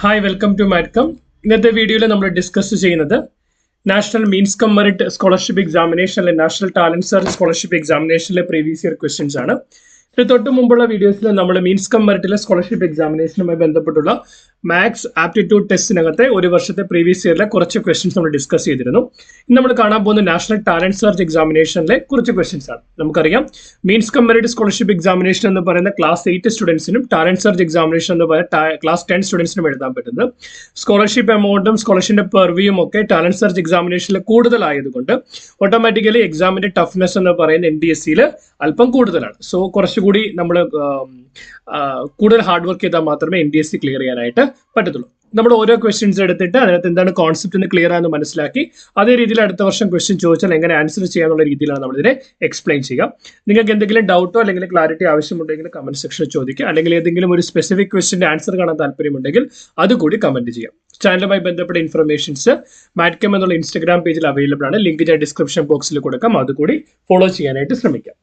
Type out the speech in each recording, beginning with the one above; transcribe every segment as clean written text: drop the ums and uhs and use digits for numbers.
Hi welcome to മാറ്റ്കം. ഇന്നത്തെ വീഡിയോയിൽ നമ്മൾ ഡിസ്കസ് ചെയ്യുന്നത് national means cum merit scholarship എക്സാമിനേഷനിലെ നാഷണൽ ടാലന്റ് സെർച്ച് സ്കോളർഷിപ്പ് എക്സാമിനേഷനിലെ പ്രീവിയസ് ഇയർ ക്വസ്റ്റ്യൻസ് ആണ്. ഇത് തൊട്ട് മുമ്പുള്ള വീഡിയോസിൽ നമ്മൾ മീൻസ് കം മെറിറ്റിലെ സ്കോളർഷിപ്പ് എക്സാമിനേഷനുമായി ബന്ധപ്പെട്ടുള്ള മാത്സ് ആപ്റ്റിറ്റ്യൂഡ് ടെസ്റ്റിനകത്തെ ഒരു വർഷത്തെ പ്രീവിയസ് ഇയറിലെ കുറച്ച് ക്വസ്റ്റ്യൻസ് നമ്മൾ ഡിസ്കസ് ചെയ്തിരുന്നു. ഇന്ന് നമ്മൾ കാണാൻ പോകുന്ന നാഷണൽ ടാലന്റ് സെർച്ച് എക്സാമിനേഷനിലെ കുറച്ച് ക്വസ്റ്റ്യൻസ് ആണ്. നമുക്കറിയാം means cum merit scholarship examination എന്ന് പറയുന്ന ക്ലാസ് 8 സ്റ്റുഡൻസിനും ടാലന്റ് സെർച്ച് എക്സാമിനേഷൻ എന്ന് പറയുന്ന ക്ലാസ് 10 സ്റ്റുഡൻസിനും എഴുതാൻ പറ്റുന്നത്. സ്കോളർഷിപ്പ് എമൗണ്ടും സ്കോളർഷിപ്പിന്റെ പെർവിയും ഒക്കെ ടാലന്റ് സെർച്ച് എക്സാമിനേഷനിൽ കൂടുതലായതുകൊണ്ട് ഓട്ടോമാറ്റിക്കലി എക്സാമിന്റെ ടഫ്നെസ് എന്ന് പറയുന്ന NDSCയിൽ അല്പം കൂടുതലാണ്. സോ കുറച്ചുകൂടി നമ്മൾ കൂടുതൽ ഹാർഡ് വർക്ക് ചെയ്താൽ മാത്രമേ NDSC ക്ലിയർ ചെയ്യാനായിട്ട് പറ്റത്തുള്ളൂ. നമ്മൾ ഓരോ ക്വസ്റ്റ്യൻസ് എടുത്തിട്ട് അതിനകത്ത് എന്താണ് കോൺസെപ്റ്റ് എന്ന് ക്ലിയർ ആണെന്ന് മനസ്സിലാക്കി അതേ രീതിയിൽ അടുത്ത വർഷം ക്വസ്റ്റ്യൻ ചോദിച്ചാൽ എങ്ങനെ ആൻസർ ചെയ്യാന്നുള്ള രീതിയിലാണ് നമ്മളിതിനെ എക്സ്പ്ലെയിൻ ചെയ്യുക. നിങ്ങൾക്ക് എന്തെങ്കിലും ഡൗട്ടോ അല്ലെങ്കിൽ ക്ലാരിറ്റി ആവശ്യമുണ്ടെങ്കിൽ കമന്റ് സെക്ഷനിൽ ചോദിക്കുക. അല്ലെങ്കിൽ ഏതെങ്കിലും ഒരു സ്പെസിഫിക് ക്വസ്റ്റ്യന്റെ ആൻസർ കാണാൻ താല്പര്യമുണ്ടെങ്കിൽ അതുകൂടി കമന്റ് ചെയ്യാം. ചാനലുമായി ബന്ധപ്പെട്ട ഇൻഫർമേഷൻസ് മാറ്റ്കം എന്നുള്ള ഇൻസ്റ്റാഗ്രാം പേജിൽ അവൈലബിൾ ആണ്. ലിങ്ക് ഞാൻ ഡിസ്ക്രിപ്ഷൻ ബോക്സിൽ കൊടുക്കാം. അതുകൂടി ഫോളോ ചെയ്യാനായിട്ട് ശ്രമിക്കാം.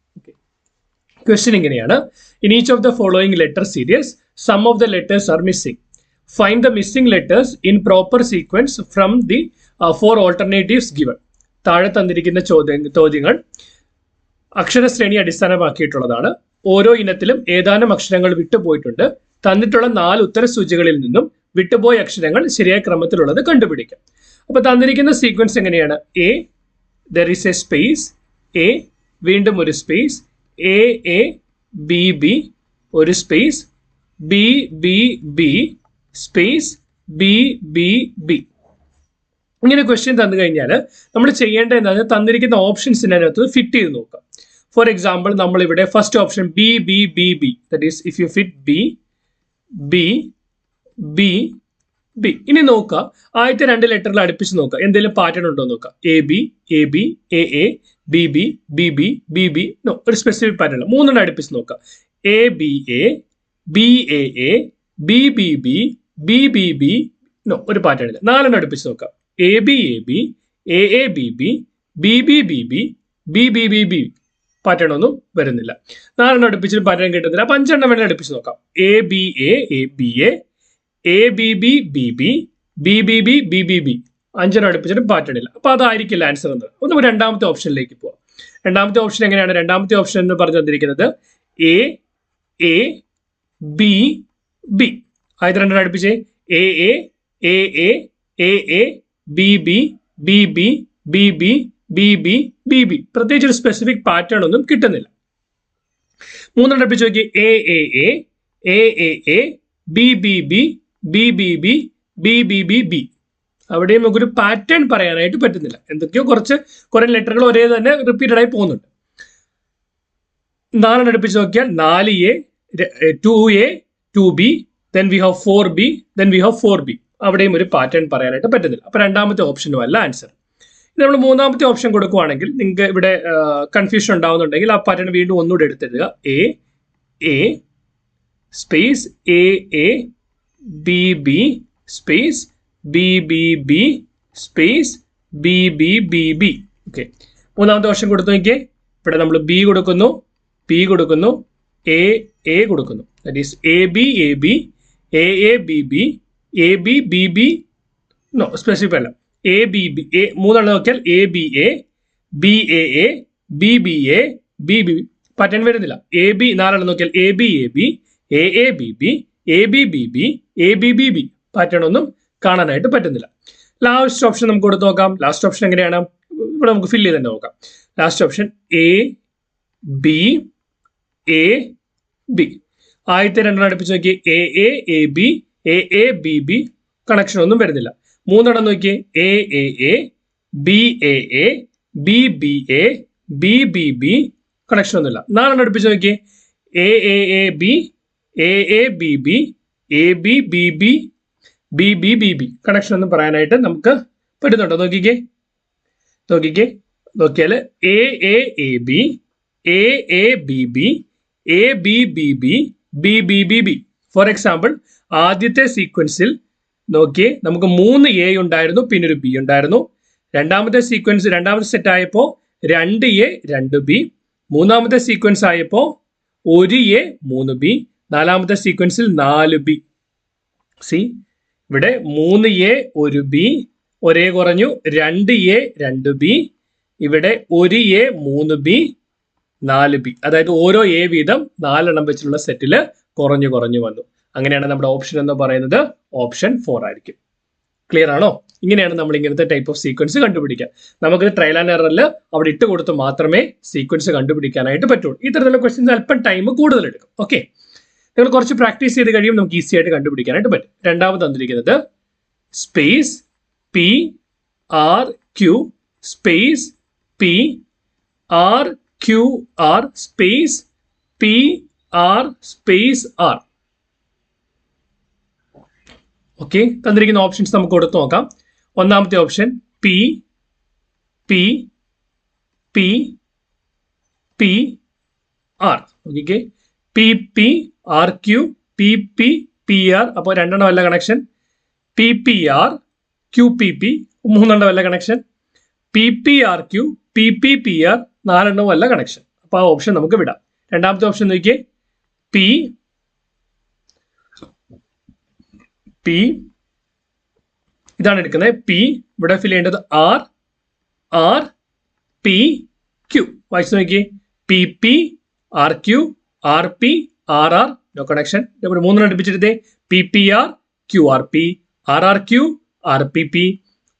ക്വസ്റ്റ്യൻ ഇങ്ങനെയാണ്: in each of the following letter series some of the letters are missing. Find the missing letters in proper sequence from the four alternatives given. താഴെ തന്നിരിക്കുന്ന ചോദ്യങ്ങൾ അക്ഷരശ്രേണി അടിസ്ഥാനമാക്കിയിട്ടുള്ളതാണ്. ഓരോ ഇനത്തിലും ഏതാനും അക്ഷരങ്ങൾ വിട്ടുപോയിട്ടുണ്ട്. തന്നിട്ടുള്ള 4 ഉത്തരസൂചികളിൽ നിന്നും വിട്ടുപോയ അക്ഷരങ്ങൾ ശരിയായ ക്രമത്തിലുള്ളത് കണ്ടുപിടിക്കാം. അപ്പൊ തന്നിരിക്കുന്ന സീക്വൻസ് എങ്ങനെയാണ്? A, there is a space, A, വീണ്ടും ഒരു space, A A, B B, ഒരു space, B B B, space, B B B. ഇങ്ങനെ ക്വസ്റ്റ്യൻ തന്നു കഴിഞ്ഞാൽ നമ്മൾ ചെയ്യേണ്ടത് എന്താണെന്ന് തന്നിരിക്കുന്ന ഓപ്ഷൻസിനകത്ത് ഫിറ്റ് ചെയ്ത് നോക്കാം. ഫോർ എക്സാമ്പിൾ നമ്മൾ ഇവിടെ first option B B B B, that is if you fit B B B B. ഇനി നോക്കുക, ആദ്യത്തെ 2 ലെറ്ററിൽ അടുപ്പിച്ച് നോക്കുക, എന്തെങ്കിലും പാറ്റേൺ ഉണ്ടോ നോക്കുക. A B A B A A B B B B B B, no, ഒരു സ്പെസിഫിക് പാറ്റേൺ. 3 അടുപ്പിച്ച് നോക്കുക. A B A B A A B B B B B B, no, ഒരു പാറ്റേൺ ഇല്ല. 4 അടുപ്പിച്ച് നോക്കാം. A B A B A A B B B B B B B B B B, pattern ഒന്നും വരുന്നില്ല. 4 അടുപ്പിച്ച് pattern കിട്ടുന്നില്ല. അപ്പൊ 5 വേണേൽ അടുപ്പിച്ച് നോക്കാം. A B A B A B B B B B B B B B B, 5 അടുപ്പിച്ചിട്ട് pattern ഇല്ല. അപ്പൊ അതായിരിക്കില്ല ആൻസർ എന്ന്. ഒന്ന് രണ്ടാമത്തെ ഓപ്ഷനിലേക്ക് പോവാം. രണ്ടാമത്തെ ഓപ്ഷൻ എങ്ങനെയാണ്? രണ്ടാമത്തെ ഓപ്ഷൻ എന്ന് പറഞ്ഞു തന്നിരിക്കുന്നത് എ എ ബി ബി. ആദ്യത്തെ 2 അടുപ്പിച്ച് A A A A A A B B B B B B B B B B, പ്രത്യേകിച്ച് ഒരു സ്പെസിഫിക് പാറ്റേൺ ഒന്നും കിട്ടുന്നില്ല. 3 അടുപ്പിച്ച് നോക്കി. A A A A A A B B B B B B B B B B, അവിടെയും നമുക്കൊരു pattern പറയാനായിട്ട് പറ്റുന്നില്ല. എന്തൊക്കെയോ കുറെ ലെറ്ററുകൾ ഒരേ തന്നെ റിപ്പീറ്റഡ് ആയി പോകുന്നുണ്ട്. 4 അടുപ്പിച്ച് നോക്കിയാൽ 4A 2A 2B, then we have 4B, then we have 4B. അവിടെയും ഒരു പാറ്റേൺ പറയാനായിട്ട് പറ്റുന്നില്ല. അപ്പൊ രണ്ടാമത്തെ ഓപ്ഷനും അല്ല ആൻസർ. നമ്മൾ മൂന്നാമത്തെ ഓപ്ഷൻ കൊടുക്കുവാണെങ്കിൽ നിങ്ങൾക്ക് ഇവിടെ കൺഫ്യൂഷൻ ഉണ്ടാവുന്നുണ്ടെങ്കിൽ ആ പാറ്റേൺ വീണ്ടും ഒന്നുകൂടെ എടുത്തെഴുതുക. A A space A A B B space B B B space B B B B. Okay, മൂന്നാമത്തെ ഓപ്ഷൻ കൊടുത്തു നോക്കിയേ. ഇവിടെ നമ്മൾ ബി കൊടുക്കുന്നു, പി കൊടുക്കുന്നു, എ എ കൊടുക്കുന്നു. That is A B A B A A B B A B B B, no, specific അല്ല. A B B A 3 നോക്കിയാൽ A B A B A A B B A B B, pattern വരുന്നില്ല. A B 4 നോക്കിയാൽ A B A B A A B B A B B B A B B B, pattern ഒന്നും കാണാനായിട്ട് പറ്റുന്നില്ല. Last option നമുക്ക് കൊടുത്ത് നോക്കാം. Last option എങ്ങനെയാണ്? ഇവിടെ നമുക്ക് ഫില്ല് ചെയ്ത് തന്നെ നോക്കാം. Last option A B A B. ആദ്യത്തെ 2 അടുപ്പിച്ച് നോക്കി. A A A B A A B B, connection ഒന്നും വരുന്നില്ല. 3 നോക്കിയേ. A A A B A A B B A B B B, connection ഒന്നുമില്ല. 4 അടുപ്പിച്ച് നോക്കിയേ. A A A B A A B B A B B B B B B B, connection ഒന്നും പറയാനായിട്ട് നമുക്ക് പറ്റുന്നുണ്ടോ? നോക്കിക്കേ നോക്കിയാൽ A A A B A A B B A B B B B B B B. For example ആദ്യത്തെ സീക്വൻസിൽ നോക്കിയേ, നമുക്ക് 3 A ഉണ്ടായിരുന്നു, പിന്നെ ഒരു ബി ഉണ്ടായിരുന്നു. രണ്ടാമത്തെ സീക്വൻസ് രണ്ടാമത്തെ സെറ്റ് ആയപ്പോൾ 2A 2B. മൂന്നാമത്തെ സീക്വൻസ് ആയപ്പോൾ 1A 3B. നാലാമത്തെ സീക്വൻസിൽ 4B. സി ഇവിടെ 3A 1B, ഒരേ കുറഞ്ഞു 2A 2B, ഇവിടെ 1A 3B 4B. അതായത് ഓരോ എ വീതം 4 എണ്ണം വെച്ചിട്ടുള്ള സെറ്റിൽ കുറഞ്ഞു കുറഞ്ഞു വന്നു. അങ്ങനെയാണ് നമ്മുടെ ഓപ്ഷൻ എന്ന് പറയുന്നത് ഓപ്ഷൻ 4 ആയിരിക്കും. ക്ലിയർ ആണോ? ഇങ്ങനെയാണ് നമ്മൾ ഇങ്ങനത്തെ ടൈപ്പ് ഓഫ് സീക്വൻസ് കണ്ടുപിടിക്കുക. നമുക്ക് ട്രയൽ ആൻഡ് എററിൽ അവിടെ ഇട്ട് കൊടുത്ത് മാത്രമേ സീക്വൻസ് കണ്ടുപിടിക്കാനായിട്ട് പറ്റുള്ളൂ. ഇത്തരത്തിലുള്ള ക്വസ്റ്റ്യൻസ് അല്പം ടൈം കൂടുതൽ എടുക്കും. ഓക്കെ, നിങ്ങൾ കുറച്ച് പ്രാക്ടീസ് ചെയ്ത് കഴിയും നമുക്ക് ഈസി ആയിട്ട് കണ്ടുപിടിക്കാനായിട്ട് പറ്റും. രണ്ടാമത് തന്നിരിക്കുന്നത് space P R Q space P R Q R space P R space R. Okay, തന്നിരിക്കുന്ന ഓപ്ഷൻസ് നമുക്ക് കൊടുത്തു നോക്കാം. ഒന്നാമത്തെ option P P P P R. Okay, P P R Q P P P R. അപ്പോൾ 2 എണ്ണം അല്ല connection. P P R Q P P 3 എണ്ണം അല്ല connection. P P R Q P P P R 4 എണ്ണവും അല്ല connection. അപ്പോൾ ആ option നമുക്ക് വിടാം. രണ്ടാമത്തെ ഓപ്ഷൻ നോക്കിയേ, പി പി ഇതാണ് എടുക്കുന്നത്. പി ഇവിടെ ഫിൽ ചെയ്യേണ്ടത് ആർ ആർ പി ക്യു. വായിച്ചു നോക്കിയേ, P P R Q R P R R, no connection. ഇവിടെ 3 എണ്ണം അടുപ്പിച്ചെടുത്തേ, P P R Q R P R R Q R P P,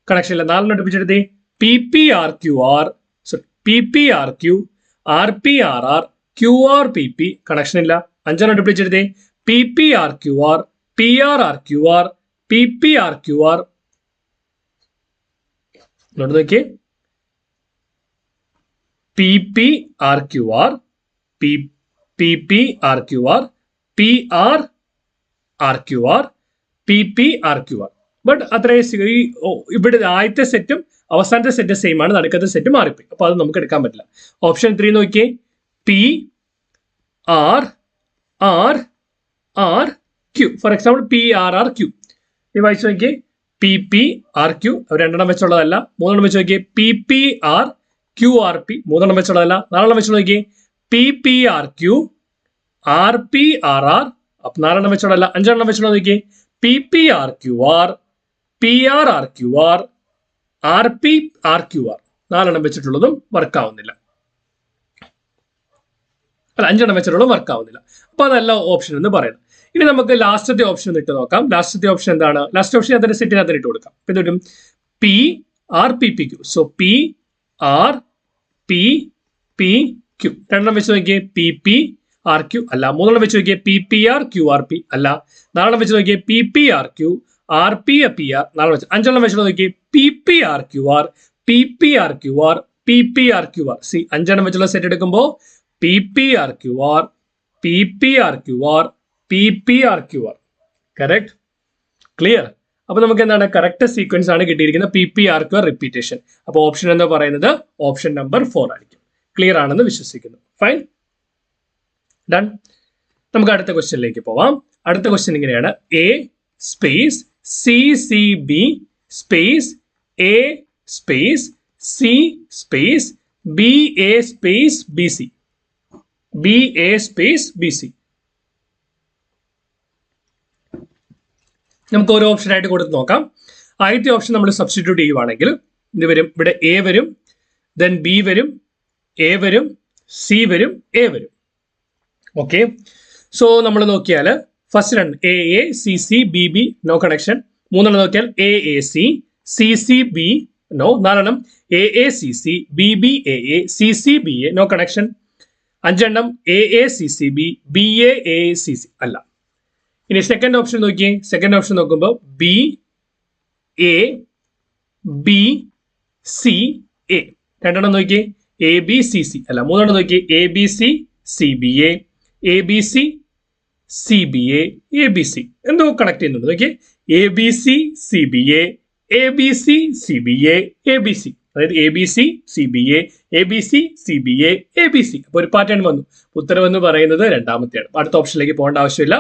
connection ഇല്ല. 4 എണ്ണം അടുപ്പിച്ചെടുത്തേ, P P R Q R sorry P P R Q R P R R Q R P P, connection ഇല്ല. 5 എണ്ണം അടുപ്പിച്ചെടുത്തേ, P P R Q R P R R Q R P P R Q R. നോക്കിയേ, P P R Q R P P P R Q R P R R Q R P P R Q R. But അത്രയും ഇവിടെ ആദ്യത്തെ സെറ്റും അവസാനത്തെ set same ആണ്, നടുക്കത്തെ set മാറിപ്പോയി. അപ്പൊ അത് നമുക്ക് എടുക്കാൻ പറ്റില്ല. ഓപ്ഷൻ 3 നോക്കിയേ, P R R R Q. For example P R R Q. ഈ വായിച്ചു നോക്കിയേ, പി പി ആർ ക്യു 2 എണ്ണം വെച്ചുള്ളതല്ല. 3 എണ്ണം വെച്ച് നോക്കിയേ, P P R Q R P 3 എണ്ണം വെച്ചുള്ളതല്ല. 4 എണ്ണം വെച്ച് നോക്കിയേ, P P R Q R P R R, 4 എണ്ണം വെച്ചുള്ളതല്ല. 5 എണ്ണം വെച്ചുള്ള നോക്കിയേ, P P R Q R P R R Q R R P R Q R. 4 എണ്ണം വെച്ചിട്ടുള്ളതും വർക്ക് ആവുന്നില്ല. അല്ല, 5 എണ്ണം വെച്ചിട്ടുള്ളതും വർക്ക് ആവുന്നില്ല. അപ്പൊ അതല്ല ഓപ്ഷൻ എന്ന് പറയുന്നത്. ഇനി നമുക്ക് ലാസ്റ്റത്തെ ഓപ്ഷൻ ഇട്ട് നോക്കാം. ലാസ്റ്റത്തെ ഓപ്ഷൻ എന്താണ്? ലാസ്റ്റ് ഓപ്ഷൻ അതിന്റെ സെറ്റിനകത്ത് ഇട്ട് കൊടുക്കാം. ഇപ്പൊ എന്തും P R P P Q. So P R P P Q. 2 എണ്ണം വെച്ച് നോക്കിയേ, പി പി ആർ ക്യു അല്ല. 3 എണ്ണം വെച്ച് നോക്കിയേ, P P R Q R P അല്ല. 4 എണ്ണം വെച്ച് നോക്കിയേ, P P R Q R P P R 4 വെച്ച്. 5 എണ്ണം വെച്ച് നോക്കിയേ, P P R Q R P P R Q R P P R Q R. See 5 എണ്ണം വെച്ചുള്ള സെറ്റ് എടുക്കുമ്പോൾ P P R Q R P P R Q R P P R Q R. Correct, clear. അപ്പൊ നമുക്ക് എന്താണ് correct sequence ആണ് കിട്ടിയിരിക്കുന്നത്, P P R Q R repetition. അപ്പൊ option എന്ന് പറയുന്നത് ഓപ്ഷൻ നമ്പർ 4 ആയിരിക്കും. ക്ലിയർ ആണെന്ന് വിശ്വസിക്കുന്നു. Fine, done. നമുക്ക് അടുത്ത ക്വസ്റ്റ്യനിലേക്ക് പോവാം. അടുത്ത ക്വസ്റ്റ്യൻ ഇങ്ങനെയാണ്, A space C C B space A space C space B A space B C B A space B C. നമുക്ക് ഓരോ ഓപ്ഷൻ ആയിട്ട് കൊടുത്ത് നോക്കാം. ആദ്യത്തെ ഓപ്ഷൻ നമ്മൾ സബ്സ്റ്റിറ്റ്യൂട്ട് ചെയ്യുവാണെങ്കിൽ ഇത് വരും, ഇവിടെ എ വരും, ദെൻ ബി വരും, എ വരും, സി വരും, എ വരും. ഓക്കെ, സോ നമ്മൾ നോക്കിയാൽ ഫസ്റ്റ് രണ്ട് A A C C B B, no connection. 3 എണ്ണം നോക്കിയാൽ A A C C C B, no. 4 എണ്ണം A A C C B B A A C C B A, no connection. 5 എണ്ണം A A C C B B A C C അല്ല. ഇനി second option നോക്കിയേ. Second option നോക്കുമ്പോൾ B A B C A. 2 എണ്ണം നോക്കിയേ, A B C C അല്ല. 3 എണ്ണം നോക്കിയേ, A B C C B A B C C B A B C. എന്തോ കണക്ട് ചെയ്യുന്നുണ്ട് നോക്കിയേ, A B C C B A B C C B A B C. അതായത് A B C C B A B C C B A B C. അപ്പോൾ ഒരു pattern വന്നു. ഉത്തരവെന്ന് പറയുന്നത് രണ്ടാമത്തെയാണ്. അടുത്ത ഓപ്ഷനിലേക്ക് പോകേണ്ട ആവശ്യമില്ല,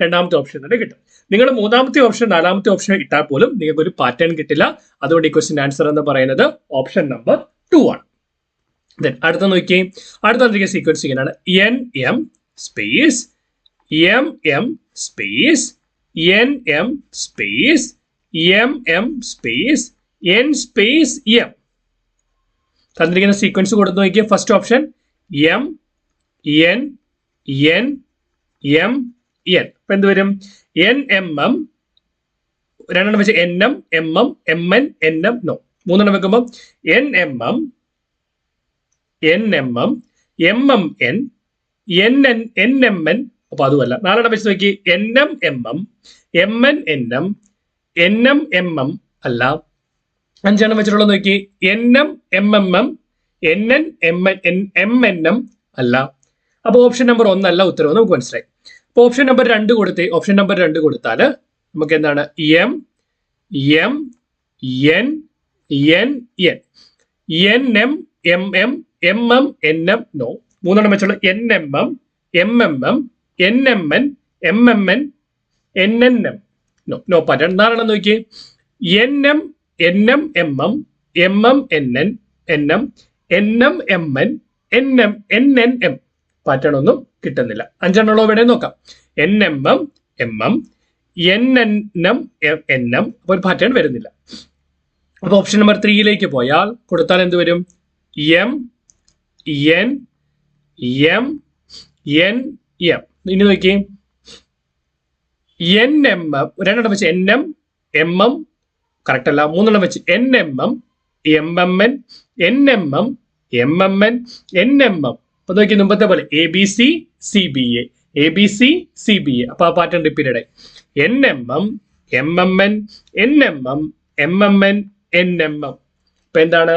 രണ്ടാമത്തെ ഓപ്ഷൻ തന്നെ കിട്ടും. നിങ്ങൾ 3ാമത്തെ ഓപ്ഷൻ 4ാമത്തെ ഓപ്ഷൻ ഇട്ടാൽ പോലും നിങ്ങൾക്ക് ഒരു പാറ്റേൺ കിട്ടില്ല. അതുകൊണ്ട് ഈ ക്വസ്റ്റ്യൻ ആൻസർ എന്ന് പറയുന്നത് ഓപ്ഷൻ നമ്പർ 2 ആണ്. ദെൻ അടുത്ത നോക്കിയേ, അടുത്ത സീക്വൻസ് ഇങ്ങനെയാണ്, N M space M M space NM space MM space N space M. തന്നിരിക്കുന്ന സീക്വൻസ് കൊടുത്തു നോക്കിയ first option M N N M N. അപ്പൊ എന്ത് വരും? NMM, രണ്ടെണ്ണം വെച്ച് NM MM MN NM no, മൂന്നെണ്ണം വെക്കുമ്പോൾ NMM NMM MMN NN NMN. അപ്പൊ അതുമല്ല. നാലെണ്ണം വെച്ച് നോക്കി NMMM MNNM NMMM അല്ല. അഞ്ചെണ്ണം വെച്ചിട്ടുള്ളത് നോക്കി NMMM NNMNM അല്ല. അപ്പൊ ഓപ്ഷൻ നമ്പർ 1 അല്ല ഉത്തരവ് നമുക്ക് മനസ്സിലായി. അപ്പൊ ഓപ്ഷൻ നമ്പർ 2 കൊടുത്ത് ഓപ്ഷൻ നമ്പർ 2 കൊടുത്താൽ നമുക്ക് എന്താണ്? M M N N N NM MM MM NM no, മൂന്നെണ്ണം വെച്ചുള്ള NMM MMM NMN MMN NNM no no pattern. നാലെണ്ണം നോക്കി NM NM MM MM NN NM NM MN NM NNM. Pattern ഒന്നും കിട്ടുന്നില്ല. അഞ്ചെണ്ണുള്ള ഇവിടെ നോക്കാം. NMM MM NNM NM. അപ്പൊ ഒരു പാറ്റേൺ വരുന്നില്ല. അപ്പൊ ഓപ്ഷൻ നമ്പർ 3 പോയാൽ കൊടുത്താൽ എന്ത് വരും? M N M N M. ഇനി നോക്കി NMM, രണ്ടെണ്ണം വെച്ച് NM MM കറക്റ്റ് അല്ല. മൂന്നെണ്ണം വെച്ച് NMM MMN NMM MMN NMM. അപ്പൊ നോക്കി മുമ്പത്തെ പോലെ ABC CBA ABC CBA. അപ്പൊ ആ പാറ്റേൺ റിപ്പീറ്റഡ് ആയി. NMM MMN NMM MMN NMM. അപ്പൊ എന്താണ്?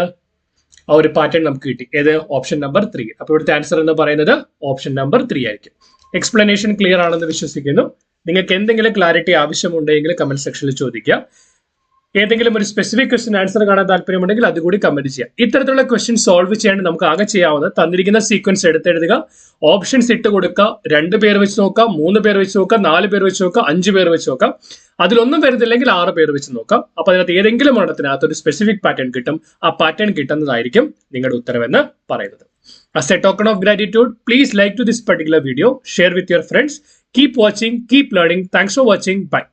ആ ഒരു പാറ്റേൺ നമുക്ക് കിട്ടി. ഏത്? Option number 3. അപ്പൊ ഇവിടുത്തെ ആൻസർ എന്ന് പറയുന്നത് ഓപ്ഷൻ നമ്പർ 3 ആയിരിക്കും. എക്സ്പ്ലനേഷൻ ക്ലിയർ ആണെന്ന് വിശ്വസിക്കുന്നു. നിങ്ങൾക്ക് എന്തെങ്കിലും ക്ലാരിറ്റി ആവശ്യമുണ്ടെങ്കിൽ കമന്റ് സെക്ഷനിൽ ചോദിക്കുക. ഏതെങ്കിലും ഒരു സ്പെസിഫിക് ക്വസ്റ്റ്യൻ ആൻസർ കാണാൻ താല്പര്യമുണ്ടെങ്കിൽ അതുകൂടി കമന്റ് ചെയ്യാം. ഇത്തരത്തിലുള്ള ക്വസ്റ്റ്യൻ സോൾവ് ചെയ്യാൻ നമുക്ക് ആകെ ചെയ്യാവുന്നത് തന്നിരിക്കുന്ന സീക്വൻസ് എടുത്തെഴുതുക, ഓപ്ഷൻസ് ഇട്ട് കൊടുക്കുക, 2 പേർ വെച്ച് നോക്കാം, 3 പേർ വെച്ച് നോക്കാം, 4 പേർ വെച്ച് നോക്കാം, 5 പേർ വെച്ച് നോക്കാം. അതിലൊന്നും വരുന്നില്ലെങ്കിൽ 6 പേർ വെച്ച് നോക്കാം. അപ്പൊ അതിനകത്ത് ഏതെങ്കിലും ഒരെണ്ണത്തിനകത്ത് ഒരു സ്പെസിഫിക് പാറ്റേൺ കിട്ടും. ആ പാറ്റേൺ കിട്ടുന്നതായിരിക്കും നിങ്ങളുടെ ഉത്തരവെന്ന് പറയുന്നത്. As a token of gratitude, please like to this particular video, share with your friends. Keep watching, keep learning. Thanks for watching. Bye.